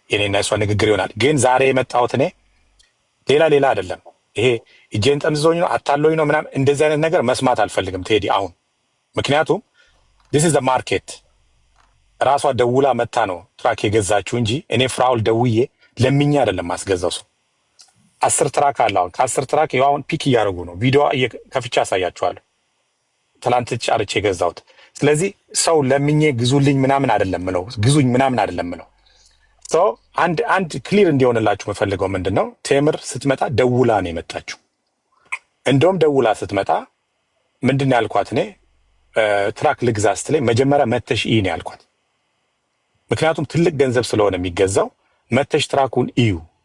የኔና እሷ ንግግር ይሆናል። ግን ዛሬ የመጣሁት እኔ ሌላ አይደለም። ይሄ እጄን ጠምዝዞኝ ነው አታሎኝ ነው ምናምን እንደዚህ አይነት ነገር መስማት አልፈልግም ቴዲ አሁን። ምክንያቱም this is the market ራሷ ደውላ መታ ነው ትራክ የገዛችው እንጂ እኔ ፍራውል ደውዬ ለምኛ አይደለም ማስገዛው ሰው 10 ትራክ አለ። አሁን ከ10 ትራክ ያው አሁን ፒክ እያደረጉ ነው። ቪዲዮ ከፍቻ ያሳያችኋለሁ። ትላንት ጫርቼ የገዛሁት። ስለዚህ ሰው ለምኜ ግዙልኝ ምናምን አይደለም ነው ግዙኝ ምናምን አይደለም ነው። አንድ ክሊር እንዲሆንላችሁ የምፈልገው ምንድነው ቴምር ስትመጣ ደውላ ነው የመጣችው። እንደውም ደውላ ስትመጣ ምንድነው ያልኳት እኔ ትራክ ልግዛ ስትለኝ መጀመሪያ መተሽ ነው ያልኳት። ምክንያቱም ትልቅ ገንዘብ ስለሆነ የሚገዛው መተሽ ትራኩን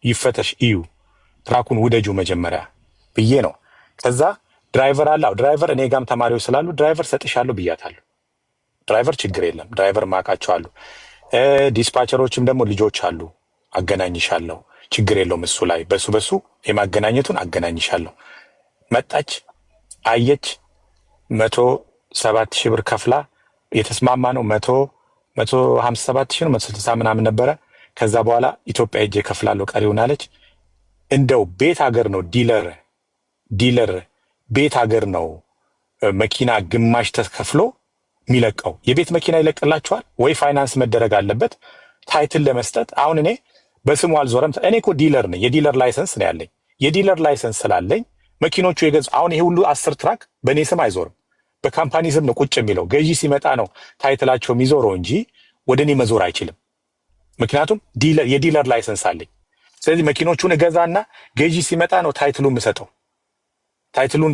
ይፈተሽ ትራኩን ውደጁ መጀመሪያ ብዬ ነው። ከዛ ድራይቨር አለው ድራይቨር እኔ ጋም ተማሪዎች ስላሉ ድራይቨር ሰጥሻለሁ ብያታለሁ። ድራይቨር ችግር የለም ድራይቨር ማቃቸው አሉ። ዲስፓቸሮችም ደግሞ ልጆች አሉ አገናኝሻለሁ ችግር የለውም። እሱ ላይ በሱ የማገናኘቱን አገናኝሻለሁ። መጣች አየች 107,000 ብር ከፍላ የተስማማ ነው 157,000 ነው 160 ምናምን ነበረ። ከዛ በኋላ ኢትዮጵያ ሄጄ ከፍላለሁ ቀሪውን አለች። እንደው ቤት ሀገር ነው ዲለር ቤት ሀገር ነው መኪና ግማሽ ተከፍሎ የሚለቀው። የቤት መኪና ይለቅላችኋል ወይ ፋይናንስ መደረግ አለበት ታይትል ለመስጠት። አሁን እኔ በስሙ አልዞረም። እኔ እኮ ዲለር ነኝ፣ የዲለር ላይሰንስ ነው ያለኝ። የዲለር ላይሰንስ ስላለኝ መኪኖቹ የገዙ አሁን ይሄ ሁሉ 10 ትራክ በእኔ ስም አይዞርም፣ በካምፓኒ ስም ነው ቁጭ የሚለው። ገዢ ሲመጣ ነው ታይትላቸው የሚዞረው እንጂ ወደ እኔ መዞር አይችልም። ምክንያቱም የዲለር ላይሰንስ አለኝ። ስለዚህ መኪኖቹን እገዛና ገዢ ሲመጣ ነው ታይትሉ የምሰጠው። ታይትሉን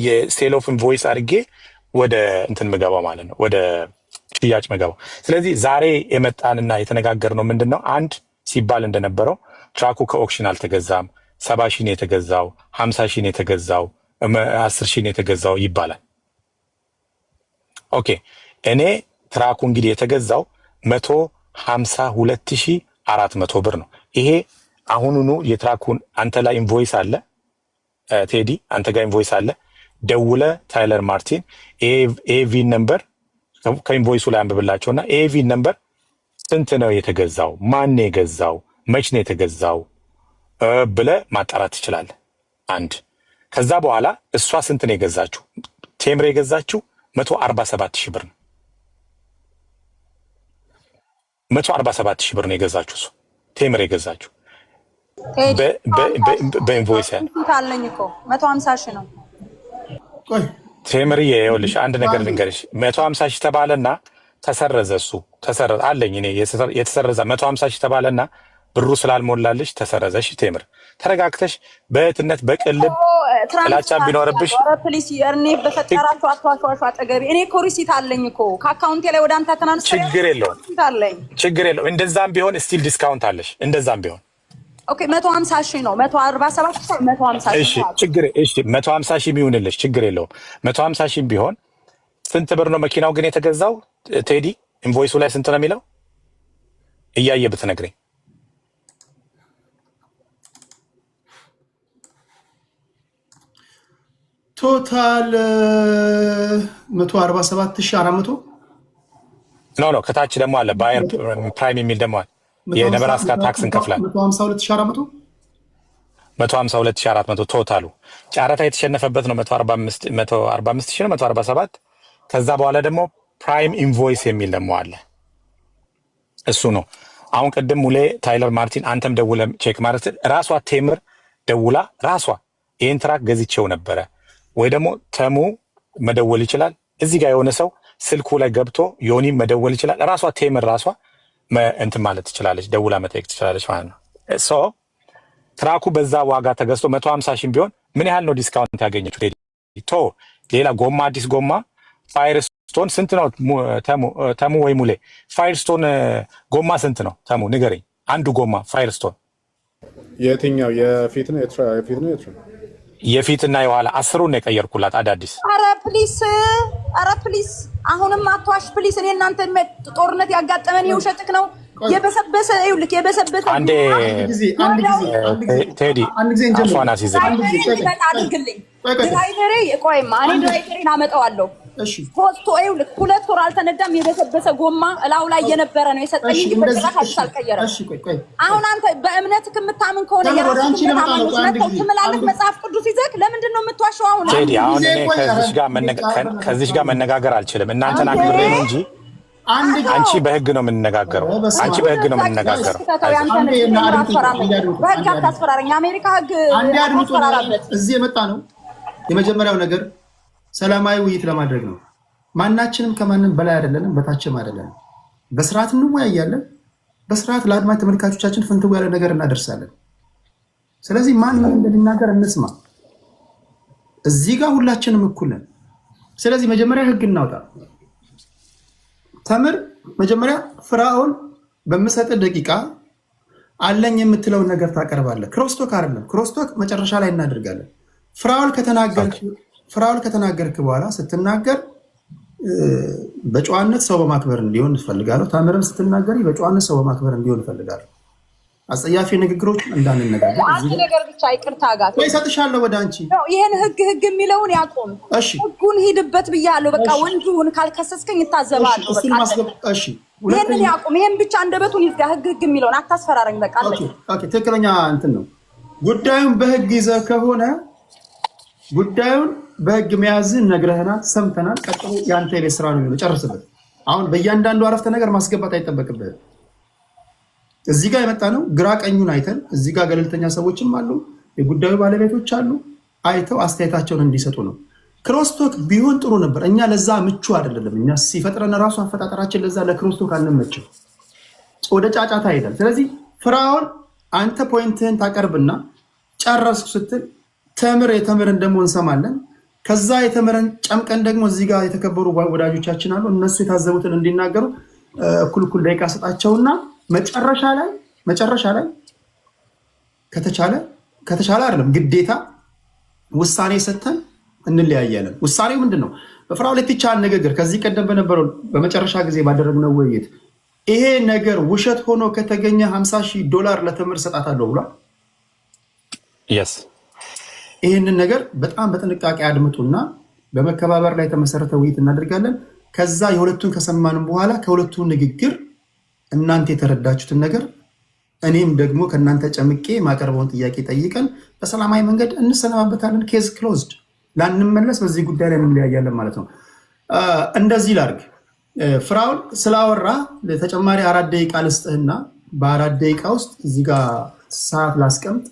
የሴል ኦፍ ኢንቮይስ አድርጌ ወደ እንትን ምገባው ማለት ነው፣ ወደ ሽያጭ ምገባው። ስለዚህ ዛሬ የመጣንና የተነጋገርነው ምንድነው አንድ ሲባል እንደነበረው ትራኩ ከኦክሽን አልተገዛም፣ 70,000 ነው የተገዛው፣ 50,000 ነው የተገዛው፣ 10,000 ነው የተገዛው ይባላል። ኦኬ እኔ ትራኩ እንግዲህ የተገዛው 152,400 ብር ነው። ይሄ አሁኑኑ የትራኩን አንተ ላይ ኢንቮይስ አለ ቴዲ፣ አንተ ጋር ኢንቮይስ አለ። ደውለ ታይለር ማርቲን ኤቪ ነምበር ከኢንቮይሱ ላይ አንብብላቸውና ኤቪ ነምበር ስንት ነው የተገዛው፣ ማን ነው የገዛው፣ መች ነው የተገዛው ብለ ማጣራት ትችላለህ። አንድ ከዛ በኋላ እሷ ስንት ነው የገዛችው? ቴምር የገዛችው 147,000 ብር ነው። 147,000 ብር ነው የገዛችው እሱ ቴምር የገዛችው በኢንቮይስ አለኝ እኮ 150,000 ነው። ቴምር ይኸውልሽ አንድ ነገር ልንገርሽ፣ 150,000 ተባለና ተሰረዘ። እሱ ተሰረዘ አለኝ እኔ የተሰረዘ 150,000 ተባለና ብሩ ስላልሞላልሽ ተሰረዘሽ። ቴምር ተረጋግተሽ በእህትነት በቅልብ ጥላቻ ቢኖርብሽ ፕሊስ እኔ በፈጠራችሁ አትዋሹ አጠገቤ። እኔ እኮ ሪሲት አለኝ እኮ ከአካውንቴ ላይ ወደ አንተ ትራንስፈር ችግር የለውም። እንደዛም ቢሆን ስቲል ዲስካውንት አለሽ። እንደዛም ቢሆን ኦኬ 150,000 ነው 147 150,000 እሺ ችግር እሺ 150,000 ቢሆንልሽ ችግር የለውም። 150,000 ቢሆን ስንት ብር ነው መኪናው ግን የተገዛው ቴዲ? ኢንቮይሱ ላይ ስንት ነው የሚለው እያየ ብትነግረኝ። ቶታል 147,400 ኖ ከታች ደግሞ አለ ባየር ፕራይም የሚል ደግሞ አለ። የነበራስካ ታክስ እንከፍላለን 152,400 ቶታሉ። ጨረታ የተሸነፈበት ነው 145,000 ነው 147። ከዛ በኋላ ደግሞ ፕራይም ኢንቮይስ የሚል ደግሞ አለ። እሱ ነው አሁን ቅድም ሙሌ ታይለር ማርቲን አንተም ደውለ ቼክ ማለት ራሷ ቴምር ደውላ ራሷ ይሄን ትራክ ገዝቼው ነበረ ወይ ደግሞ ተሙ መደወል ይችላል። እዚህ ጋር የሆነ ሰው ስልኩ ላይ ገብቶ ዮኒ መደወል ይችላል። ራሷ ቴምር ራሷ እንትን ማለት ትችላለች፣ ደውላ መጠየቅ ትችላለች ማለት ነው። ሶ ትራኩ በዛ ዋጋ ተገዝቶ 150,000 ቢሆን ምን ያህል ነው ዲስካውንት ያገኘችው? ቶ ሌላ ጎማ አዲስ ጎማ ፋየርስቶን ስንት ነው ተሙ ወይ ሙሌ? ፋየርስቶን ጎማ ስንት ነው ተሙ ንገረኝ። አንዱ ጎማ ፋየርስቶን የትኛው የፊት ነው የፊትና የኋላ 10ሩን የቀየርኩላት አዳዲስ። አረ ፕሊስ አሁንም አትዋሽ ፕሊስ። እኔ እናንተ ጦርነት ያጋጠመን የውሸትክ ነው። የበሰበሰ ይውልክ የበሰበሰ አንድ ቴዲ አፏና ሲዘጋ ድራይቨሬ ቆይማ እኔ ድራይቨሬን አመጣዋለሁ። እሺ ፖስቶ ይኸውልህ 2 ወር አልተነዳም። የበሰበሰ ጎማ እላው ላይ የነበረ ነው የሰጠኝ እንጂ በጭራሽ አዲስ አልቀየረም። እሺ ቆይ አሁን አንተ በእምነትህ የምታምን ከሆነ የራስህ ትምላለህ መጽሐፍ ቅዱስ ይዘህ ለምንድን ነው የምትዋሸው? አሁን እኔ ከዚህ ጋር መነጋገር አልችልም። እናንተን አክብሬ ነው እንጂ አንቺ በህግ ነው የምንነጋገረው። አንቺ በህግ ነው የምንነጋገረው። በህግ አታስፈራረኝ። አሜሪካ ህግ አታስፈራራበት። እዚህ የመጣ ነው የመጀመሪያው ነገር ሰላማዊ ውይይት ለማድረግ ነው። ማናችንም ከማንም በላይ አይደለንም፣ በታችም አይደለንም። በስርዓት እንወያያለን። በስርዓት ለአድማጭ ተመልካቾቻችን ፍንትው ያለ ነገር እናደርሳለን። ስለዚህ ማን ምን እንደሚናገር እንስማ። እዚህ ጋር ሁላችንም እኩል ነን። ስለዚህ መጀመሪያ ህግ እናውጣ። ተምር መጀመሪያ ፍራኦል በምሰጥ ደቂቃ አለኝ የምትለውን ነገር ታቀርባለህ። ክሮስቶክ አይደለም፣ ክሮስቶክ መጨረሻ ላይ እናደርጋለን። ፍራኦል ከተናገርክ በኋላ ስትናገር በጨዋነት ሰው በማክበር እንዲሆን እፈልጋለሁ። ተምርም ስትናገሪ በጨዋነት ሰው በማክበር እንዲሆን እፈልጋለሁ። አጸያፊ ንግግሮች እንዳንነጋገር። አንድ ነገር ብቻ ይቅርታ ጋር እሰጥሻለሁ ወደ አንቺ። ይሄን ህግ የሚለውን ያቆም። ህጉን ሂድበት ብያለሁ። በቃ ወንጁን ካልከሰስከኝ እታዘባለሁ። እሺ ይሄን ያቆም። ይሄን ብቻ አንደበቱን ይዝጋ። ህግ የሚለውን አታስፈራረኝ። በቃ ኦኬ፣ ትክክለኛ እንትን ነው። ጉዳዩን በህግ ይዘህ ከሆነ ጉዳዩን በህግ መያዝን ነግረህናል፣ ሰምተናል። ቀጥሎ የአንተ የቤት ስራ ነው። ጨርስበት። አሁን በእያንዳንዱ አረፍተ ነገር ማስገባት አይጠበቅብህም። እዚህ ጋር የመጣ ነው ግራ ቀኙን አይተን፣ እዚህ ጋር ገለልተኛ ሰዎችም አሉ፣ የጉዳዩ ባለቤቶች አሉ፣ አይተው አስተያየታቸውን እንዲሰጡ ነው። ክሮስቶክ ቢሆን ጥሩ ነበር። እኛ ለዛ ምቹ አይደለም። እኛ ሲፈጥረን ራሱ አፈጣጠራችን ለዛ ለክሮስቶክ አንመችም። ወደ ጫጫታ ይሄዳል። ስለዚህ ፍራኦል አንተ ፖይንትህን ታቀርብና ጨረስኩ ስትል የተምርን ደግሞ እንሰማለን። ከዛ የተምርን ጨምቀን ደግሞ እዚህ ጋር የተከበሩ ወዳጆቻችን አሉ፣ እነሱ የታዘቡትን እንዲናገሩ እኩል ደቂቃ ሰጣቸውና መጨረሻ ላይ ከተቻለ አይደለም ግዴታ ውሳኔ ሰጥተን እንለያያለን። ውሳኔው ምንድን ነው? በፍራኦል የተቻለ ንግግር ከዚህ ቀደም በነበረው በመጨረሻ ጊዜ ባደረግነው ውይይት ይሄ ነገር ውሸት ሆኖ ከተገኘ $50,000 ለተምር ሰጣታለሁ ብሏል። ይህንን ነገር በጣም በጥንቃቄ አድምጡና በመከባበር ላይ የተመሰረተ ውይይት እናደርጋለን። ከዛ የሁለቱን ከሰማንም በኋላ ከሁለቱ ንግግር እናንተ የተረዳችሁትን ነገር እኔም ደግሞ ከእናንተ ጨምቄ ማቀርበውን ጥያቄ ጠይቀን በሰላማዊ መንገድ እንሰነባበታለን። ኬዝ ክሎዝድ። ላንመለስ በዚህ ጉዳይ ላይ እንለያያለን ማለት ነው። እንደዚህ ላድርግ። ፍራኦል ስላወራ ተጨማሪ 4 ደቂቃ ልስጥህና በ4 ደቂቃ ውስጥ እዚህ ጋር ሰዓት ላስቀምጥ።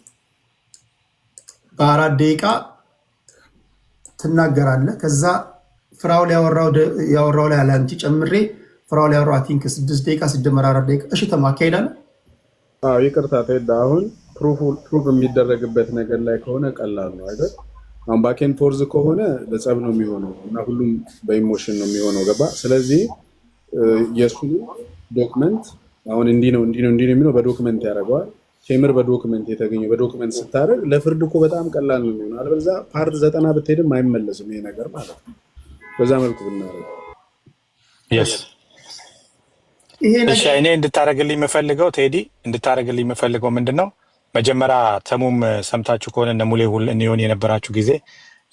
በ4 ደቂቃ ትናገራለህ። ከዛ ፍራኦል ያወራው ላይ ያለ አንቺ ጨምሬ ፍራኦል ያወራው አይ ቲንክ 6 ደቂቃ ሲደመር 4 ደቂቃ። እሺ አካሄዳለህ? አዎ ይቅርታ ተሄዳ። አሁን ፕሩፍ የሚደረግበት ነገር ላይ ከሆነ ቀላል ነው አይደል? አሁን ባኬን ፎርዝ ከሆነ በጸብ ነው የሚሆነው እና ሁሉም በኢሞሽን ነው የሚሆነው። ገባ? ስለዚህ የእሱን ዶክመንት አሁን እንዲህ ነው የሚለው በዶክመንት ያደርገዋል። ቴምር በዶክመንት የተገኘው በዶክመንት ስታደርግ ለፍርድ እኮ በጣም ቀላል ነው የሚሆነው። አለበለዚያ ፓርት 90 ብትሄድም አይመለስም ይሄ ነገር ማለት ነው። በዛ መልኩ ብናደርግ እኔ እንድታደርግልኝ የምፈልገው ቴዲ እንድታደርግልኝ የምፈልገው ምንድን ነው፣ መጀመሪያ ተሙም ሰምታችሁ ከሆነ እነ ሙሌ ሁሉን የነበራችሁ ጊዜ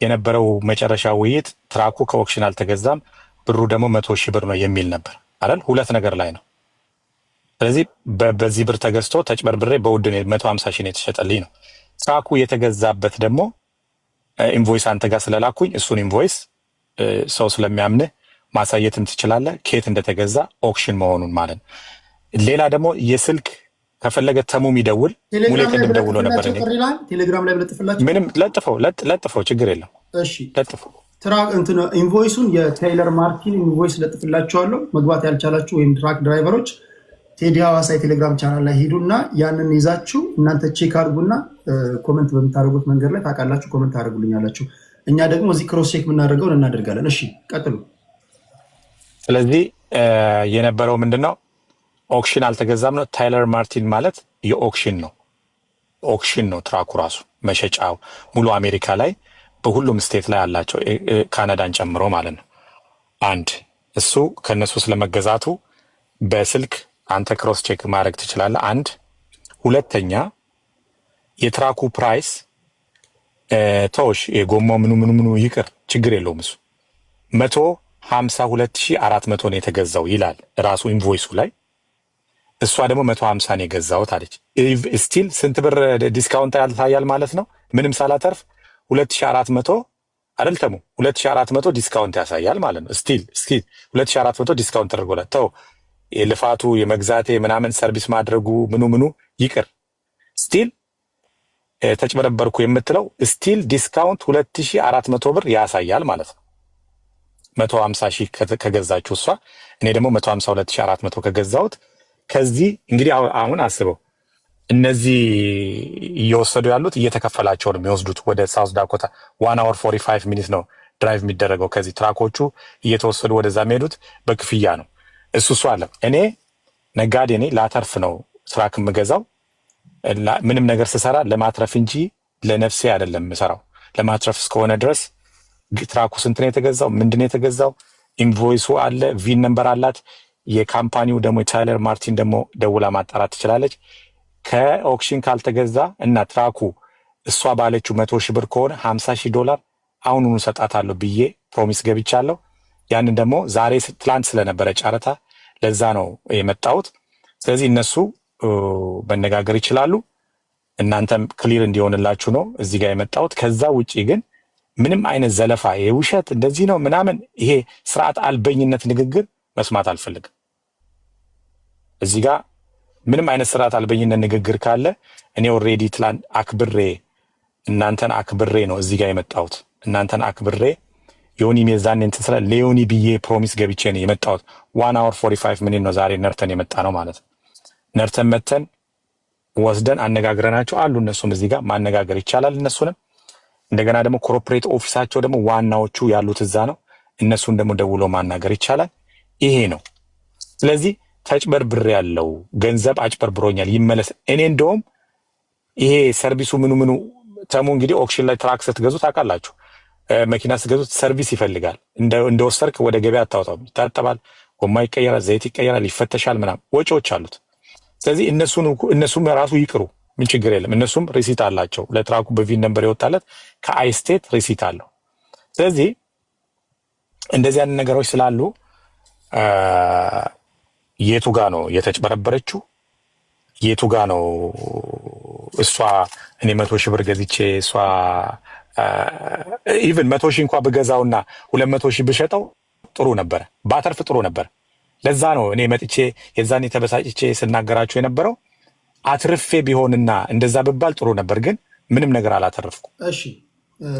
የነበረው መጨረሻ ውይይት ትራኩ ከኦክሽን አልተገዛም፣ ብሩ ደግሞ 100,000 ብር ነው የሚል ነበር አይደል? ሁለት ነገር ላይ ነው። ስለዚህ በዚህ ብር ተገዝቶ ተጭበርብሬ በውድ 150,000 ነው የተሸጠልኝ ነው። ትራኩ የተገዛበት ደግሞ ኢንቮይስ አንተ ጋር ስለላኩኝ እሱን ኢንቮይስ ሰው ስለሚያምንህ ማሳየትም ትችላለህ፣ ከየት እንደተገዛ ኦክሽን መሆኑን ማለት ነው። ሌላ ደግሞ የስልክ ከፈለገ ተሙም ይደውል። ሙሌ ቅድም ደውሎ ነበር። ቴሌግራም ላይ ለጥፍላችሁ ምንም ለጥፈው ችግር የለም። እሺ ለጥፈው ኢንቮይሱን የቴይለር ማርቲን ኢንቮይስ ለጥፍላችኋለሁ። መግባት ያልቻላችሁ ወይም ትራክ ድራይቨሮች ቴዲ ሐዋሳ የቴሌግራም ቻናል ላይ ሂዱና ያንን ይዛችሁ እናንተ ቼክ አድርጉና ኮመንት በምታደርጉት መንገድ ላይ ታውቃላችሁ፣ ኮመንት ታደርጉልኛላችሁ። እኛ ደግሞ እዚህ ክሮስ ቼክ የምናደርገውን እናደርጋለን። እሺ ቀጥሉ። ስለዚህ የነበረው ምንድነው? ኦክሽን አልተገዛም ነው። ታይለር ማርቲን ማለት የኦክሽን ነው፣ ኦክሽን ነው ትራኩ ራሱ መሸጫው ሙሉ አሜሪካ ላይ በሁሉም ስቴት ላይ አላቸው፣ ካናዳን ጨምሮ ማለት ነው። አንድ እሱ ከነሱ ስለመገዛቱ በስልክ አንተ ክሮስ ቼክ ማድረግ ትችላለህ። አንድ ሁለተኛ የትራኩ ፕራይስ ተውሽ፣ የጎማው ምኑ ይቅር ችግር የለውም። እሱ 52,400 ነው የተገዛው ይላል ራሱ ኢንቮይሱ ላይ። እሷ ደግሞ 150 ነው የገዛሁት አለች። ስቲል ስንት ብር ዲስካውንት ያልታያል ማለት ነው? ምንም ሳላተርፍ 2400 አይደል ተሙ 2400 ዲስካውንት ያሳያል ማለት ነው። ስቲል 2400 ዲስካውንት ተደርጎላት ተው የልፋቱ የመግዛቴ ምናምን ሰርቪስ ማድረጉ ምኑ ይቅር። ስቲል ተጭበረበርኩ የምትለው ስቲል ዲስካውንት 2400 ብር ያሳያል ማለት ነው። 150 ሺህ ከገዛችሁ እሷ፣ እኔ ደግሞ 152400 ከገዛሁት። ከዚህ እንግዲህ አሁን አስበው እነዚህ እየወሰዱ ያሉት እየተከፈላቸው ነው የሚወስዱት ወደ ሳውዝ ዳኮታ 1 hour 45 ሚኒት ነው ድራይቭ የሚደረገው። ከዚህ ትራኮቹ እየተወሰዱ ወደዛ የሚሄዱት በክፍያ ነው። እሱ አለ። እኔ ነጋዴ ነኝ፣ ላተርፍ ነው ትራክ የምገዛው። ምንም ነገር ስሰራ ለማትረፍ እንጂ ለነፍሴ አይደለም የምሰራው። ለማትረፍ እስከሆነ ድረስ ትራኩ ስንት ነው የተገዛው፣ ምንድን ነው የተገዛው፣ ኢንቮይሱ አለ፣ ቪን ነምበር አላት። የካምፓኒው ደግሞ የታይለር ማርቲን ደግሞ ደውላ ማጣራት ትችላለች። ከኦክሽን ካልተገዛ እና ትራኩ እሷ ባለችው 100 ሺህ ብር ከሆነ $50,000 አሁኑኑ ሰጣታለሁ ብዬ ፕሮሚስ ገብቻለሁ። ያንን ደግሞ ዛሬ ትላንት ስለነበረ ጨረታ ለዛ ነው የመጣሁት። ስለዚህ እነሱ መነጋገር ይችላሉ። እናንተም ክሊር እንዲሆንላችሁ ነው እዚህ ጋር የመጣሁት። ከዛ ውጪ ግን ምንም አይነት ዘለፋ፣ የውሸት እንደዚህ ነው ምናምን፣ ይሄ ስርዓት አልበኝነት ንግግር መስማት አልፈልግም። እዚህ ጋር ምንም አይነት ስርዓት አልበኝነት ንግግር ካለ እኔ ኦልሬዲ ትላንት አክብሬ እናንተን አክብሬ ነው እዚህ ጋር የመጣሁት። እናንተን አክብሬ ዮኒ ሜዛን እንትን ስለ ሌዮኒ ብዬ ፕሮሚስ ገብቼ ነው የመጣሁት። 1 hour 45 ሚኒት ነው ዛሬ ነርተን የመጣ ነው ማለት ነው። ነርተን መተን ወስደን አነጋግረናቸው አሉ። እነሱም እዚህ ጋር ማነጋገር ይቻላል እነሱንም። እንደገና ደግሞ ኮርፖሬት ኦፊሳቸው ደግሞ ዋናዎቹ ያሉት እዛ ነው። እነሱን ደግሞ ደውሎ ማናገር ይቻላል። ይሄ ነው። ስለዚህ ተጭበርብር ያለው ገንዘብ አጭበርብሮኛል ይመለስ። እኔ እንደውም ይሄ ሰርቪሱ ምኑ ተሙ እንግዲህ ኦክሽን ላይ ትራክ ስትገዙ ታውቃላችሁ፣ መኪና ስትገዙት ሰርቪስ ይፈልጋል። እንደወሰድክ ወደ ገበያ አታወጣው፣ ይታጠባል፣ ጎማ ይቀየራል፣ ዘይት ይቀየራል፣ ይፈተሻል፣ ምናምን ወጪዎች አሉት። ስለዚህ እነሱም ራሱ ይቅሩ፣ ምን ችግር የለም። እነሱም ሪሲት አላቸው ለትራኩ በቪን ነምበር የወጣለት ከአይስቴት ሪሲት አለው። ስለዚህ እንደዚህ አይነት ነገሮች ስላሉ የቱ ጋ ነው የተጭበረበረችው? የቱ ጋ ነው እሷ? እኔ 100 ሺህ ብር ገዝቼ እሷ ኢቭን 100 ሺህ እንኳን ብገዛውና 200 ሺህ ብሸጠው ጥሩ ነበረ፣ ባተርፍ ጥሩ ነበር። ለዛ ነው እኔ መጥቼ የዛኔ ተበሳጭቼ ስናገራችሁ የነበረው። አትርፌ ቢሆንና እንደዛ ብባል ጥሩ ነበር፣ ግን ምንም ነገር አላተረፍኩም። እሺ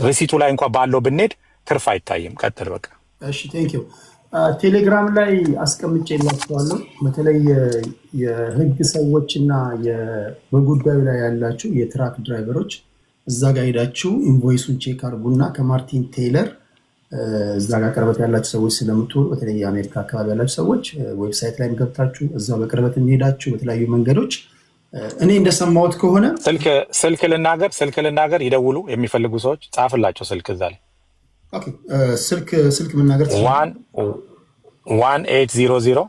ሪሲቱ ላይ እንኳን ባለው ብንሄድ ትርፍ አይታይም። ቀጥል በቃ። እሺ ቴንክ ዩ። ቴሌግራም ላይ አስቀምጬላችኋለሁ። በተለይ የህግ ሰዎችና በጉዳዩ ላይ ያላችሁ የትራክ ድራይቨሮች እዛ ጋር ሄዳችሁ ኢንቮይሱን ቼክ አድርጉና ከማርቲን ቴይለር እዛ ጋር ቅርበት ያላችሁ ሰዎች ስለምትሆኑ በተለይ የአሜሪካ አካባቢ ያላችሁ ሰዎች ዌብሳይት ላይም ገብታችሁ እዛው በቅርበት የሚሄዳችሁ በተለያዩ መንገዶች እኔ እንደሰማሁት ከሆነ ስልክ ልናገር ይደውሉ የሚፈልጉ ሰዎች ጻፍላቸው ስልክ እዛ ላይ ስልክ መናገር 1800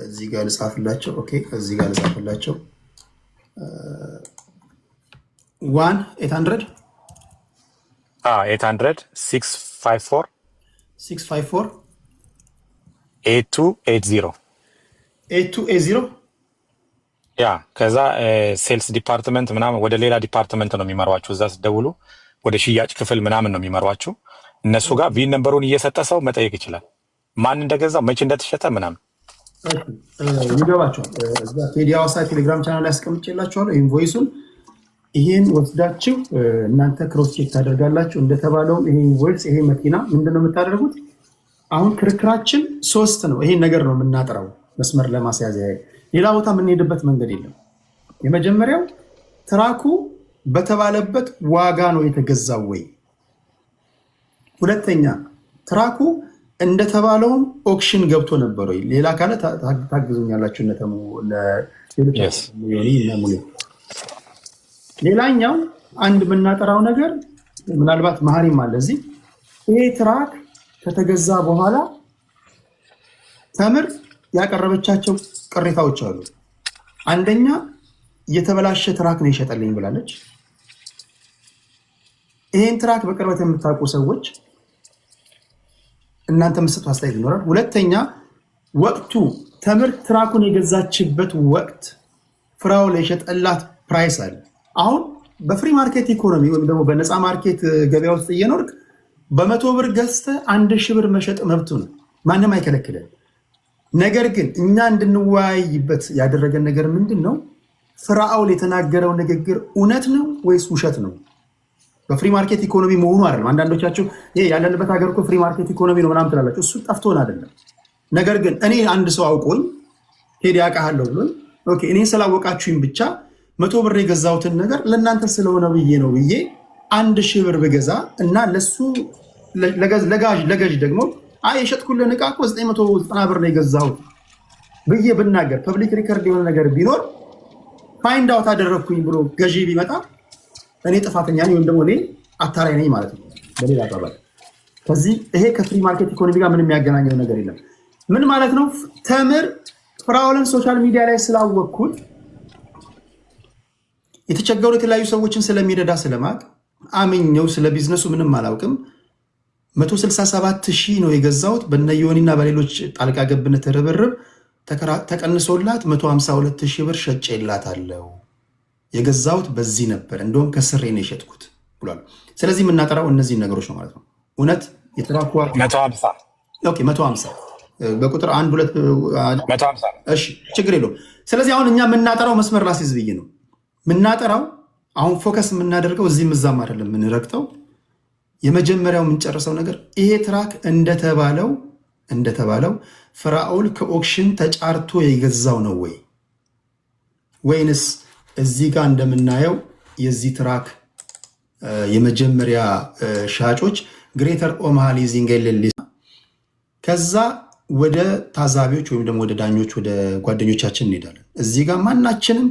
እዚህ ጋር ልጻፍላቸው። ኦኬ እዚህ ጋር ልጻፍላቸው 1-800 654 8280 ያ ከዛ ሴልስ ዲፓርትመንት ምናምን ወደ ሌላ ዲፓርትመንት ነው የሚመሯችሁ። እዛ ስትደውሉ ወደ ሽያጭ ክፍል ምናምን ነው የሚመሯችሁ። እነሱ ጋር ቪን ነምበሩን እየሰጠ ሰው መጠየቅ ይችላል፣ ማን እንደገዛው መቼ እንደተሸጠ ምናምን ይገባቸዋል። እዛ ቴዲ ሐዋሳ ቴሌግራም ቻናል ላይ አስቀምጬላችኋለሁ ኢንቮይሱን። ይሄን ወስዳችሁ እናንተ ክሮስ ቼክ ታደርጋላችሁ። እንደተባለውም ይሄ ኢንቮይስ ይሄ መኪና ምንድነው የምታደርጉት? አሁን ክርክራችን 3 ነው። ይሄን ነገር ነው የምናጠራው መስመር ለማስያዝ ያህል፣ ሌላ ቦታ የምንሄድበት መንገድ የለም። የመጀመሪያው ትራኩ በተባለበት ዋጋ ነው የተገዛው ወይ? ሁለተኛ ትራኩ እንደተባለውም ኦክሽን ገብቶ ነበር ወይ? ሌላ ካለ ታግዙኛላችሁ እነተሙ ለሙሌ። ሌላኛው አንድ የምናጠራው ነገር ምናልባት መሀሪም አለ እዚህ። ይሄ ትራክ ከተገዛ በኋላ ተምር ያቀረበቻቸው ቅሬታዎች አሉ። አንደኛ የተበላሸ ትራክ ነው ይሸጠልኝ ብላለች። ይሄን ትራክ በቅርበት የምታውቁ ሰዎች እናንተ የምትሰጡት አስተያየት ይኖራል። ሁለተኛ ወቅቱ ተምር ትራኩን የገዛችበት ወቅት ፍራኦል የሸጠላት ፕራይስ አለ። አሁን በፍሪ ማርኬት ኢኮኖሚ ወይም ደግሞ በነፃ ማርኬት ገበያ ውስጥ እየኖርክ በ100 ብር ገዝተህ 1000 ብር መሸጥ መብቱ ነው፣ ማንም አይከለክለን። ነገር ግን እኛ እንድንወያይበት ያደረገን ነገር ምንድን ነው? ፍራኦል የተናገረው ንግግር እውነት ነው ወይስ ውሸት ነው? በፍሪ ማርኬት ኢኮኖሚ መሆኑ አይደለም። አንዳንዶቻችሁ ያለንበት ሀገር እኮ ፍሪ ማርኬት ኢኮኖሚ ነው ምናምን ትላላችሁ። እሱ ጠፍቶን አይደለም። ነገር ግን እኔ አንድ ሰው አውቆኝ ቴዲ አውቃለሁ ብሎኝ እኔ ስላወቃችሁኝ ብቻ 100 ብር የገዛሁትን ነገር ለእናንተ ስለሆነ ብዬ ነው ብዬ 1000 ብር ብገዛ እና ለሱ ለገዥ ደግሞ የሸጥኩልን ዕቃ እኮ 990 ብር ነው የገዛሁት ብዬ ብናገር ፐብሊክ ሪከርድ የሆነ ነገር ቢኖር ፋይንድ አውት አደረግኩኝ ብሎ ገዢ ቢመጣ እኔ ጥፋተኛ ነኝ ወይም ደግሞ እኔ አታላይ ነኝ ማለት ነው። በሌላ አባባል ከዚህ ይሄ ከፍሪ ማርኬት ኢኮኖሚ ጋር ምንም የሚያገናኘው ነገር የለም። ምን ማለት ነው? ተምር ፍራኦልን ሶሻል ሚዲያ ላይ ስላወቅኩት የተቸገሩ የተለያዩ ሰዎችን ስለሚረዳ ስለማቅ አምኜው ስለ ቢዝነሱ ምንም አላውቅም 167,000 ነው የገዛሁት። በነዮኒና በሌሎች ጣልቃ ገብነት ርብርብ ተቀንሶላት 152,000 ብር ሸጬላታለሁ። የገዛሁት በዚህ ነበር፣ እንደውም ከስሬ ነው የሸጥኩት ብሏል። ስለዚህ የምናጠራው እነዚህን ነገሮች ነው ማለት ነው። እውነት የተራኩ 150 በቁጥር 1 2 150 እሺ፣ ችግር የለውም። ስለዚህ አሁን እኛ የምናጠራው መስመር ላስይዝ ብዬ ነው የምናጠራው። አሁን ፎከስ የምናደርገው እዚህም እዛም አይደለም የምንረግጠው። የመጀመሪያው የምንጨርሰው ነገር ይሄ ትራክ እንደተባለው ፍራኦል ከኦክሽን ተጫርቶ የገዛው ነው ወይ ወይንስ እዚህ ጋር እንደምናየው የዚህ ትራክ የመጀመሪያ ሻጮች ግሬተር ኦማሃ ሊዚንግ ኤልኤልሲ ከዛ ወደ ታዛቢዎች ወይም ደግሞ ወደ ዳኞች ወደ ጓደኞቻችን እንሄዳለን። እዚህ ጋር ማናችንም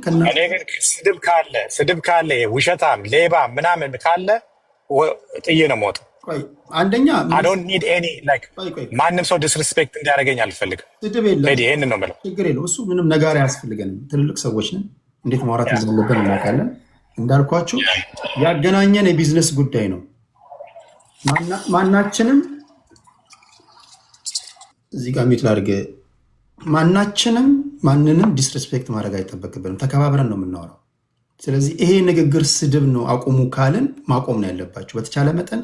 ስድብ ካለ ውሸታም ሌባ ምናምን ካለ ጥዬ ነው የምወጣው። አንደኛ ማንም ሰው ዲስሪስፔክት እንዲያደርገኝ አልፈልግም። ይሄንን ነው የምለው። ችግር የለውም እሱ ምንም ነጋሪ አያስፈልገንም። ትልልቅ ሰዎች ነን፣ እንዴት ማውራት እንዳለብን እናውቃለን። እንዳልኳችሁ ያገናኘን የቢዝነስ ጉዳይ ነው። ማናችንም እዚህ ጋር ሚት ላድርግ፣ ማናችንም ማንንም ዲስሪስፔክት ማድረግ አይጠበቅብንም። ተከባብረን ነው የምናወራው። ስለዚህ ይሄ ንግግር ስድብ ነው አቁሙ ካልን ማቆም ነው ያለባቸው። በተቻለ መጠን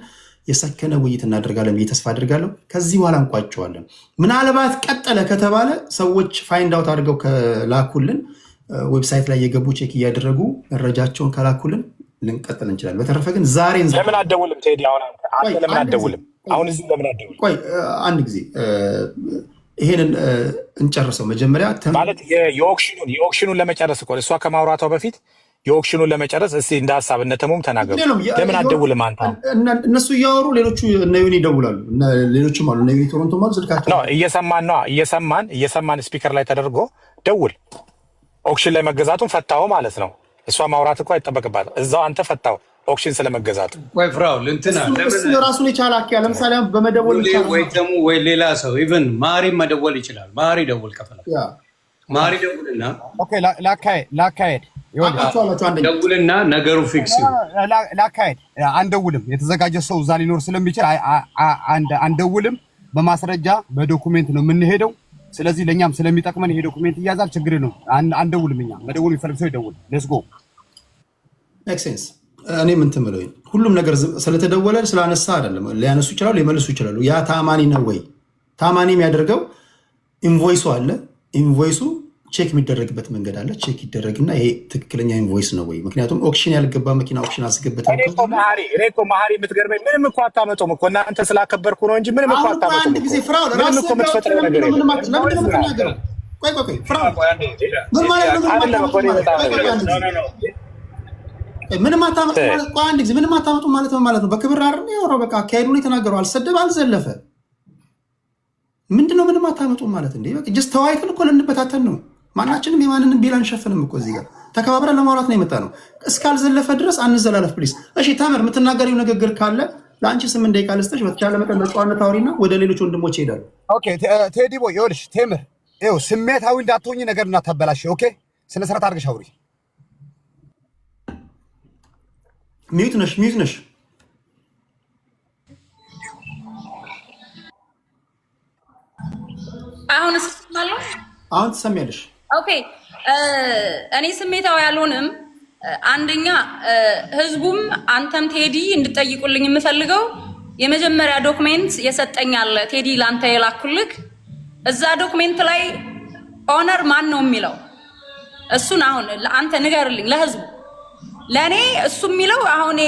የሰከነ ውይይት እናደርጋለን ብዬ ተስፋ አድርጋለሁ። ከዚህ በኋላ እንቋጨዋለን። ምናልባት ቀጠለ ከተባለ ሰዎች ፋይንድ አውት አድርገው ከላኩልን ዌብሳይት ላይ የገቡ ቼክ እያደረጉ መረጃቸውን ከላኩልን ልንቀጥል እንችላለን። በተረፈ ግን ዛሬ ለምን አትደውልም ቴዲ? ለምን አትደውልም? አሁን እዚህ ለምን አትደውልም? ቆይ አንድ ጊዜ ይሄንን እንጨርሰው መጀመሪያ ማለት የኦክሽኑን ለመጨረስ እኮ እሷ ከማውራቷ በፊት የኦክሽኑን ለመጨረስ እስቲ እንደ ሀሳብ እነተሙም ተናገሩ። ለምን አትደውልም አንተ? እነሱ እያወሩ ሌሎቹ እነ ዩኒ ይደውላሉ። ሌሎችም አሉ፣ እነ ዩኒ ቶሮንቶ ማለት ስልካቸው እየሰማን ስፒከር ላይ ተደርጎ ደውል። ኦክሽን ላይ መገዛቱን ፈታው ማለት ነው። እሷ ማውራት እኮ አይጠበቅባትም። እዛው አንተ ፈታው ኦክሽን ስለመገዛቱ። ወይ ፍራኦል እንትና ራሱን የቻለ አኪያ ለምሳሌ በመደወል ወይ ደግሞ ወይ ሌላ ሰው ኢቭን ማሪ መደወል ይችላል። ማሪ ደውል ከፈለክ ማሪ ደውልና ላካሄድ ደውልና ነገሩ ፊክስ ላካሄድ አንደውልም። የተዘጋጀ ሰው እዛ ሊኖር ስለሚችል አንደውልም። በማስረጃ በዶኩሜንት ነው የምንሄደው። ስለዚህ ለእኛም ስለሚጠቅመን ይሄ ዶኩሜንት እያዛል። ችግር ነው። አንደውልም። እኛ መደወል የሚፈልግ ሰው ይደውል። ሌትስ ጎ ሜክሴንስ። እኔ ምን ትምለው ሁሉም ነገር ስለተደወለ ስላነሳ አይደለም። ሊያነሱ ይችላሉ፣ ሊመልሱ ይችላሉ። ያ ታማኒ ነው ወይ? ታማኒ የሚያደርገው ኢንቮይሱ አለ። ኢንቮይሱ ቼክ የሚደረግበት መንገድ አለ። ቼክ ይደረግና ይሄ ትክክለኛ ኢንቮይስ ነው ወይ? ምክንያቱም ኦክሽን ያልገባ መኪና ኦክሽን አስገብተን እኔ እኮ መሀሪ የምትገርመኝ ምንም እኮ አታመጡም እኮ እናንተ ስላከበርኩ ነው እንጂ ምንም እኮ አታመጡም። አንድ ጊዜ ፍራኦል ራስ ነው የምትፈጥረው ነገር የለም። ምን ማለት ነው? ቆይ ፍራኦል ምን ማለት ነው? ምንም አታመጡ ማለት ቆይ አንድ ጊዜ ምንም አታመጡ ማለት ነው። በክብር አይደል ያወራው። በቃ አካሄዱን የተናገረው አልሰደብ አልዘለፈ። ምንድነው ምንም አታመጡ ማለት እንዴ? በቃ ጀስት ተዋይተን እኮ ልንበታተን ነው። ማናችንም የማንንም ቢል አንሸፍንም እኮ እዚህ ጋር ተከባብረን ለማውራት ነው የመጣ ነው። እስካልዘለፈ ድረስ አንዘላለፍ ፕሊስ። እሺ ታመር የምትናገሪው ንግግር ካለ ለአንቺ 8 ደቂቃ ልስጥሽ። በተቻለ መጠን በጨዋነት አውሪና ወደ ሌሎች ወንድሞች ይሄዳሉ። ኦኬ ቴዲ ቦይ ይኸውልሽ፣ ቴምር ይኸው ስሜታዊ እንዳትሆኚ ነገር እናታበላሽ። ኦኬ ስነ ስርዓት አድርገሽ አውሪ። ሚዩት ነሽ አሁን እስማለሁ አሁን ትሰሚያለሽ? ኦኬ እኔ ስሜታዊ ያልሆንም አንደኛ ህዝቡም አንተም ቴዲ እንድጠይቁልኝ የምፈልገው የመጀመሪያ ዶክመንት የሰጠኛል ቴዲ ላንተ የላኩልክ እዛ ዶክመንት ላይ ኦነር ማን ነው የሚለው እሱን አሁን አንተ ንገርልኝ ለህዝቡ ለኔ እሱ የሚለው አሁን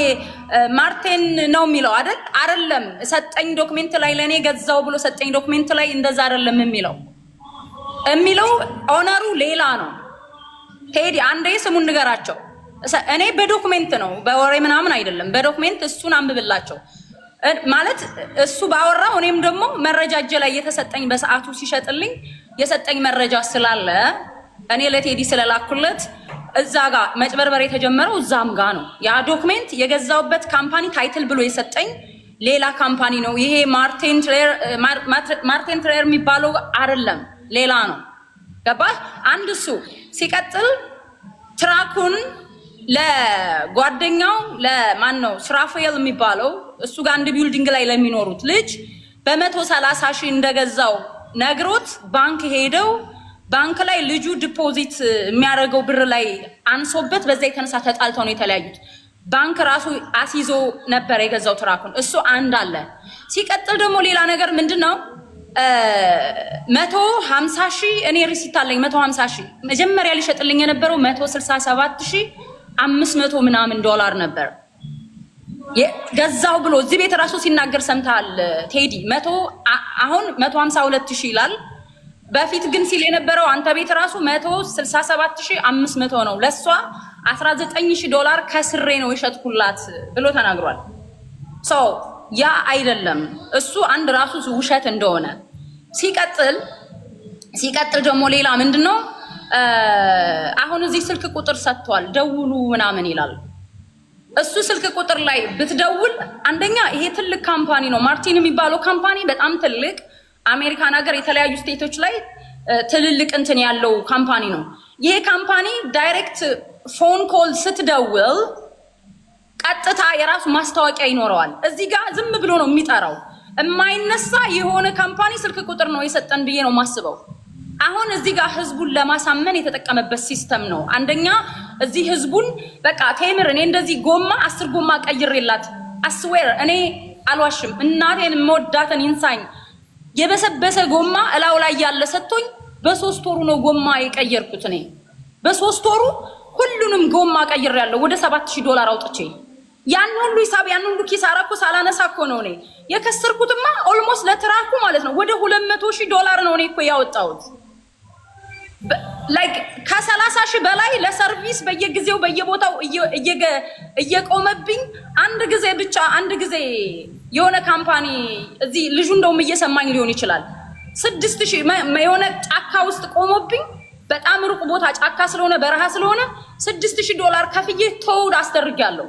ማርቲን ነው የሚለው አይደለም ሰጠኝ ዶክመንት ላይ ለኔ ገዛው ብሎ ሰጠኝ ዶክመንት ላይ እንደዛ አይደለም የሚለው ኦነሩ ሌላ ነው ቴዲ አንዴ ስሙን ንገራቸው እኔ በዶክመንት ነው በወሬ ምናምን አይደለም በዶክመንት እሱን አንብብላቸው ማለት እሱ ባወራው እኔም ደግሞ መረጃ እጄ ላይ የተሰጠኝ በሰዓቱ ሲሸጥልኝ የሰጠኝ መረጃ ስላለ እኔ ለቴዲ ስለላኩለት እዛ ጋር መጭበርበር የተጀመረው እዛም ጋር ነው ያ ዶክመንት የገዛውበት ካምፓኒ ታይትል ብሎ የሰጠኝ ሌላ ካምፓኒ ነው ይሄ ማርቲን ትሬር የሚባለው አይደለም ሌላ ነው ገባህ አንድ እሱ ሲቀጥል ትራኩን ለጓደኛው ለማን ነው ስራፌል የሚባለው እሱ ጋር አንድ ቢልዲንግ ላይ ለሚኖሩት ልጅ በ130,000 እንደገዛው ነግሮት ባንክ ሄደው ባንክ ላይ ልጁ ዲፖዚት የሚያደርገው ብር ላይ አንሶበት በዛ የተነሳ ተጣልተው ነው የተለያዩት ባንክ ራሱ አሲዞ ነበር የገዛው ትራኩን እሱ አንድ አለ ሲቀጥል ደግሞ ሌላ ነገር ምንድነው 150,000 እኔ ሪሲት አለኝ 150,000 መጀመሪያ ሊሸጥልኝ የነበረው 167,500 ምናምን ዶላር ነበር ገዛው ብሎ እዚህ ቤት ራሱ ሲናገር ሰምታል ቴዲ አሁን 152,000 ይላል በፊት ግን ሲል የነበረው አንተ ቤት ራሱ 167,500 ነው ለሷ 19,000 ዶላር ከስሬ ነው የሸጥኩላት ብሎ ተናግሯል ሶ ያ አይደለም እሱ አንድ ራሱ ውሸት እንደሆነ ሲቀጥል ደግሞ ሌላ ምንድነው አሁን እዚህ ስልክ ቁጥር ሰጥቷል ደውሉ ምናምን ይላል እሱ ስልክ ቁጥር ላይ ብትደውል አንደኛ ይሄ ትልቅ ካምፓኒ ነው ማርቲን የሚባለው ካምፓኒ በጣም ትልቅ አሜሪካን ሀገር የተለያዩ ስቴቶች ላይ ትልልቅ እንትን ያለው ካምፓኒ ነው ይሄ ካምፓኒ ዳይሬክት ፎን ኮል ስትደውል ቀጥታ የራሱ ማስታወቂያ ይኖረዋል እዚህ ጋር ዝም ብሎ ነው የሚጠራው የማይነሳ የሆነ ካምፓኒ ስልክ ቁጥር ነው የሰጠን ብዬ ነው ማስበው አሁን እዚህ ጋር ህዝቡን ለማሳመን የተጠቀመበት ሲስተም ነው አንደኛ እዚህ ህዝቡን በቃ ቴምር እኔ እንደዚህ ጎማ 10 ጎማ ቀይሬላት አስዌር እኔ አልዋሽም እናቴን መወዳተን ይንሳኝ የበሰበሰ ጎማ እላው ላይ ያለ ሰጥቶኝ በ3 ወሩ ነው ጎማ የቀየርኩት እኔ በ3 ወሩ ሁሉንም ጎማ ቀይሬያለሁ ወደ 7,000 ዶላር አውጥቼ ያን ሁሉ ሂሳብ ያን ሁሉ ኪሳራ እኮ ሳላነሳ እኮ ነው እኔ የከሰርኩትማ ኦልሞስት ለትራኩ ማለት ነው ወደ 200,000 ዶላር ነው እኔ እኮ ያወጣሁት ላይክ ከ30,000 በላይ ለሰርቪስ በየጊዜው በየቦታው እየቆመብኝ አንድ ጊዜ የሆነ ካምፓኒ እዚህ ልጁ እንደውም እየሰማኝ ሊሆን ይችላል 6,000 የሆነ ጫካ ውስጥ ቆሞብኝ በጣም ሩቅ ቦታ ጫካ ስለሆነ በረሃ ስለሆነ 6,000 ዶላር ከፍዬ ተውድ አስደርጋለሁ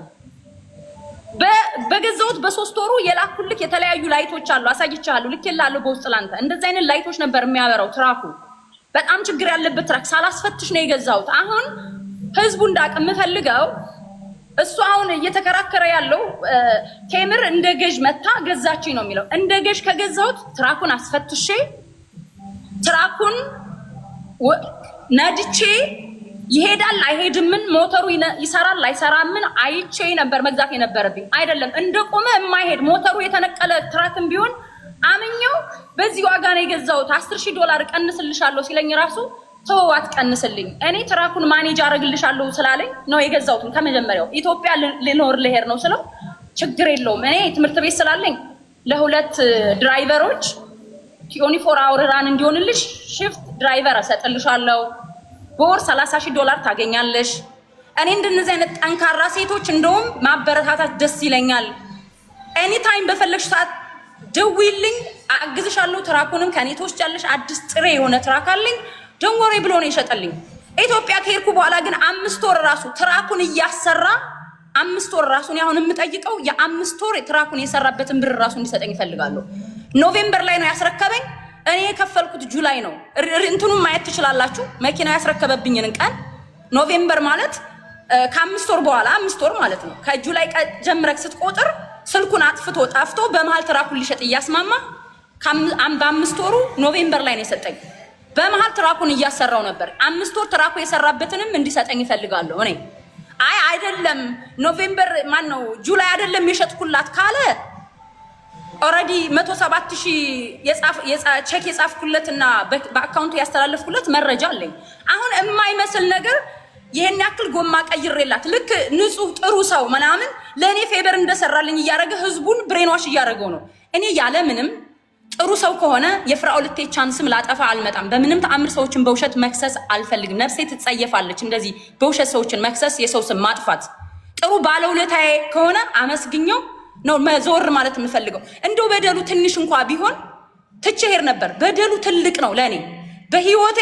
በገዛውት በ3 ወሩ የላኩልክ የተለያዩ ላይቶች አሉ አሳይቻለሁ ልኬላለሁ በውስጥ ላንተ እንደዚህ አይነት ላይቶች ነበር የሚያበራው ትራኩ በጣም ችግር ያለበት ትራክ ሳላስፈትሽ ነው የገዛውት አሁን ህዝቡ እንዳቅም ፈልገው እሱ አሁን እየተከራከረ ያለው ቴምር እንደ ገዥ መታ ገዛችኝ ነው የሚለው እንደ ገዥ ከገዛውት ትራኩን አስፈትሼ ትራኩን ነድቼ ይሄዳል አይሄድምን ሞተሩ ይሰራል አይሰራምን አይቼ ነበር መግዛት የነበረብኝ አይደለም እንደቆመ የማይሄድ ሞተሩ የተነቀለ ትራክም ቢሆን አምኜው በዚህ ዋጋ ነው የገዛውት 10,000 ዶላር ቀንስልሻለሁ ሲለኝ ራሱ ተወዋት ቀንስልኝ እኔ ትራኩን ማኔጅ አረግልሻለሁ ስላለኝ ነው የገዛውት ከመጀመሪያው ኢትዮጵያ ልኖር ልሄድ ነው ስለው ችግር የለውም እኔ ትምህርት ቤት ስላለኝ ለሁለት ድራይቨሮች 24 አወር ራን እንዲሆንልሽ shift ድራይቨር አሰጥልሻለሁ በወር 30,000 ዶላር ታገኛለሽ እኔ እንደነዚህ አይነት ጠንካራ ሴቶች እንደውም ማበረታታት ደስ ይለኛል ኤኒ ታይም በፈለግሽ ሰዓት ደውይልኝ አግዝሻለሁ ትራኩንም ከኔ ትወስጃለሽ አዲስ ጥሬ የሆነ ትራክ አለኝ ደንወሬ ብሎ ነው የሸጠልኝ ኢትዮጵያ ከሄድኩ በኋላ ግን 5 ወር ራሱ ትራኩን እያሰራ 5 ወር ራሱን ያሁን የምጠይቀው የ5 ወር ትራኩን የሰራበትን ብር ራሱ እንዲሰጠኝ ይፈልጋለሁ ኖቬምበር ላይ ነው ያስረከበኝ እኔ የከፈልኩት ጁላይ ነው እንትኑን ማየት ትችላላችሁ መኪናው ያስረከበብኝን ቀን ኖቬምበር ማለት ከ5 ወር በኋላ 5 ወር ማለት ነው ከጁላይ ጀምረክ ስትቆጥር ስልኩን አጥፍቶ ጠፍቶ በመሃል ትራኩን ሊሸጥ እያስማማ በ5 ወሩ ኖቬምበር ላይ ነው የሰጠኝ። በመሃል ትራኩን እያሰራው ነበር። 5 ወር ትራኩ የሰራበትንም እንዲሰጠኝ ይፈልጋለሁ። እኔ አይደለም ኖቬምበር ማን ነው ጁላይ አይደለም የሸጥኩላት ካለ ኦሬዲ 107,000 ቼክ የጻፍኩለትና በአካውንቱ ያስተላለፍኩለት መረጃ አለኝ። አሁን የማይመስል ነገር ይሄን ያክል ጎማ ቀይሬላት ልክ ንጹህ ጥሩ ሰው ምናምን ለኔ ፌቨር እንደሰራልኝ እያደረገ ህዝቡን ብሬንዋሽ እያደረገው ነው። እኔ ያለ ምንም ጥሩ ሰው ከሆነ የፍራኦል ኢቴቻን ስም ላጠፋ አልመጣም። በምንም ተአምር ሰዎችን በውሸት መክሰስ አልፈልግም። ነፍሴ ትጸየፋለች እንደዚህ በውሸት ሰዎችን መክሰስ፣ የሰው ስም ማጥፋት። ጥሩ ባለውለታዬ ከሆነ አመስግኘው ነው መዞር ማለት የምፈልገው። እንደው በደሉ ትንሽ እንኳን ቢሆን ትቼ ሄድ ነበር። በደሉ ትልቅ ነው ለኔ በህይወቴ።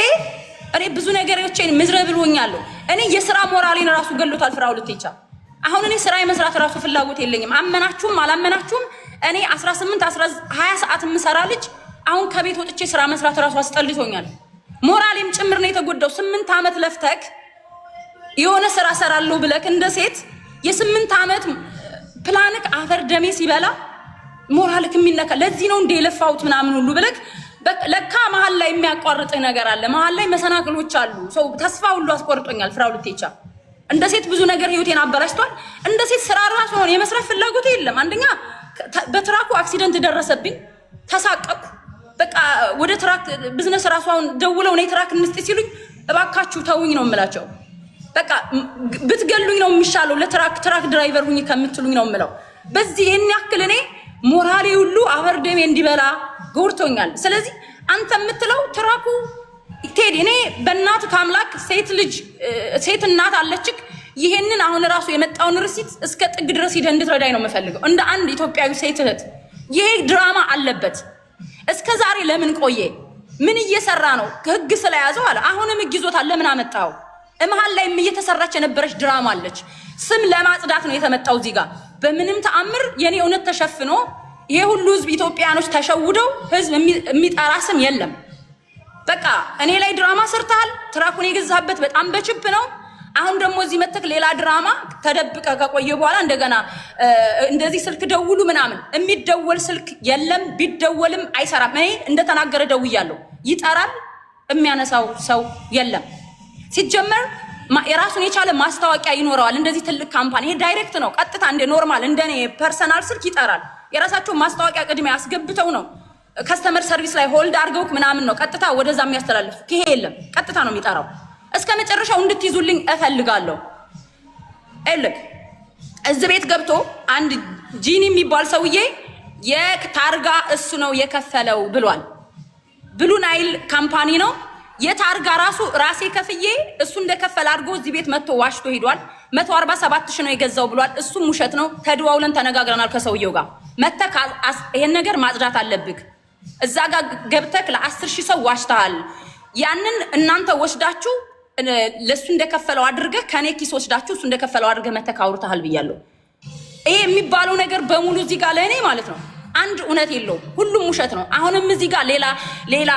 እኔ ብዙ ነገሮችን ምዝረብል ሆኛለሁ። እኔ የሥራ ሞራሌን ራሱ ገሎታል ፍራኦል ኢቴቻ። አሁን እኔ ስራ የመስራት ራሱ ፍላጎት የለኝም። አመናችሁም አላመናችሁም እኔ 18 20 ሰዓት የምሰራ ልጅ አሁን ከቤት ወጥቼ ስራ መስራት ራሱ አስጠልቶኛል። ሞራሌም ጭምር ነው የተጎዳው። 8 ዓመት ለፍተክ የሆነ ስራ ሰራለሁ ብለክ እንደ ሴት የ8 ዓመት ፕላንክ አፈር ደሜ ሲበላ ሞራልክ የሚነካ ለዚህ ነው እንደ የለፋሁት ምናምን ሁሉ ብለክ ለካ መሀል ላይ የሚያቋርጥ ነገር አለ። መሀል ላይ መሰናክሎች አሉ። ሰው ተስፋ ሁሉ አስቆርጦኛል ፍራኦል ኢቴቻ። እንደ ሴት ብዙ ነገር ህይወቴን አበላሽቷል። እንደ ሴት ስራ ራሱ ሆነ የመስራት ፍላጎት የለም። አንደኛ በትራኩ አክሲደንት ደረሰብኝ፣ ተሳቀቅኩ። በቃ ወደ ትራክ ቢዝነስ ራሱ አሁን ደውለው ነው ትራክ እንስጥ ሲሉኝ እባካችሁ ተውኝ ነው የምላቸው። በቃ ብትገሉኝ ነው የሚሻለው ለትራክ ድራይቨር ሁኝ ከምትሉኝ ነው የምለው። በዚህ የኔ ያክል እኔ ሞራሌ ሁሉ አፈር ደሜ እንዲበላ ጎርቶኛል። ስለዚህ አንተ የምትለው ትራኩ ቴዲ እኔ በእናት ካምላክ ሴት እናት አለችክ። ይሄንን አሁን ራሱ የመጣውን ርሲት እስከ ጥግ ድረስ ሂደህ እንድትረዳኝ ነው የምፈልገው እንደ አንድ ኢትዮጵያዊ ሴት እህት። ይሄ ድራማ አለበት። እስከ ዛሬ ለምን ቆየ? ምን እየሰራ ነው? ህግ ስለያዘው አለ። አሁንም ህግ ይዞታል። ለምን አመጣው? መሀል ላይ እየተሰራች የነበረች ድራማ አለች። ስም ለማጽዳት ነው የተመጣው እዚህ ጋር። በምንም ተአምር የኔ እውነት ተሸፍኖ ይሄ ሁሉ ህዝብ ኢትዮጵያኖች ተሸውደው ህዝብ የሚጠራ ስም የለም። በቃ እኔ ላይ ድራማ ሰርተሃል። ትራኩን የገዛህበት በጣም በችብ ነው። አሁን ደግሞ እዚህ መተክ ሌላ ድራማ ተደብቀ ከቆየ በኋላ እንደገና እንደዚህ ስልክ ደውሉ ምናምን። የሚደወል ስልክ የለም፣ ቢደወልም አይሰራም። እኔ እንደተናገረ ደውያለሁ፣ ይጠራል፣ የሚያነሳው ሰው የለም። ሲጀመር የራሱን የቻለ ማስታወቂያ ይኖረዋል። እንደዚህ ትልቅ ካምፓኒ ይሄ ዳይሬክት ነው፣ ቀጥታ እንደ ኖርማል እንደኔ ፐርሰናል ስልክ ይጠራል። የራሳቸው ማስታወቂያ ቅድሚያ ያስገብተው ነው ከስተመር ሰርቪስ ላይ ሆልድ አድርገውክ ምናምን ነው ቀጥታ ወደዛ የሚያስተላልፍ። ይሄ የለም፣ ቀጥታ ነው የሚጠራው። እስከ መጨረሻው እንድትይዙልኝ እፈልጋለሁ። እልክ እዚህ ቤት ገብቶ አንድ ጂኒ የሚባል ሰውዬ የታርጋ እሱ ነው የከፈለው ብሏል። ብሉ ናይል ካምፓኒ ነው የታርጋ ራሱ ራሴ ከፍዬ እሱ እንደከፈለ አድርጎ እዚህ ቤት መጥቶ ዋሽቶ ሄዷል። 147,000 ነው የገዛው ብሏል። እሱም ውሸት ነው። ተደዋውለን ተነጋግረናል ከሰውየው ጋር። መተክ ይሄን ነገር ማጽዳት አለብክ። እዛ ጋር ገብተክ ለ10,000 ሰው ዋሽተሃል። ያንን እናንተ ወስዳችሁ ለሱ እንደከፈለው አድርገህ ከኔ ኪስ ወስዳችሁ እሱ እንደከፈለው አድርገህ መተክ አውርተሃል ብያለሁ። ይሄ የሚባለው ነገር በሙሉ እዚህ ጋር ለእኔ ማለት ነው አንድ እውነት የለውም፣ ሁሉም ውሸት ነው። አሁንም እዚህ ጋር ሌላ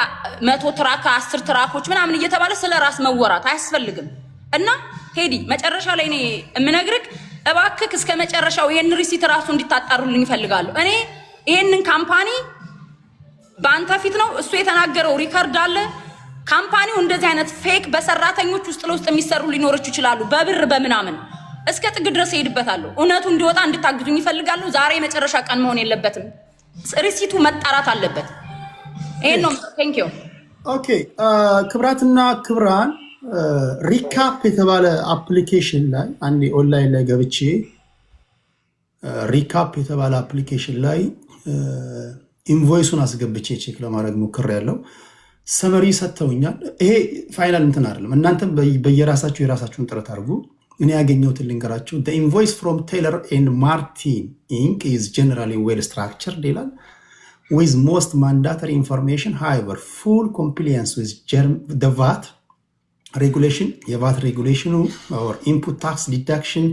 100 ትራክ 10 ትራኮች ምናምን እየተባለ ስለ ራስ መወራት አያስፈልግም። እና ቴዲ መጨረሻ ላይ እኔ የምነግርህ እባክህ እስከ መጨረሻው ይሄን ሪሲት ራሱ እንዲታጣሩልኝ እፈልጋለሁ። እኔ ይሄንን ካምፓኒ በአንተ ፊት ነው እሱ የተናገረው ሪከርድ አለ። ካምፓኒው እንደዚህ አይነት ፌክ በሰራተኞች ውስጥ ለውስጥ የሚሰሩ ሊኖርች ይችላሉ፣ በብር በምናምን እስከ ጥግ ድረስ ሄድበታለሁ። እውነቱ እንዲወጣ እንድታግዙኝ ይፈልጋሉ። ዛሬ መጨረሻ ቀን መሆን የለበትም። ሪሲቱ መጣራት አለበት። ይሄን ነው። ቴንክ ዩ። ኦኬ ክብራትና ክብራን ሪካፕ የተባለ አፕሊኬሽን ላይ አንዴ ኦንላይን ላይ ገብቼ ሪካፕ የተባለ አፕሊኬሽን ላይ ኢንቮይሱን አስገብቼ ቼክ ለማድረግ ሞክሬያለሁ። ሰመሪ ሰጥተውኛል። ይሄ ፋይናል እንትን አይደለም። እናንተም በየራሳችሁ የራሳችሁን ጥረት አድርጉ። እኔ ያገኘሁትን ልንገራችሁ። the invoice from Taylor and Martin Inc. is generally well structured ይላል with most mandatory information, however full compliance with the VAT regulation የቫት ሬጉሌሽኑ or input tax deduction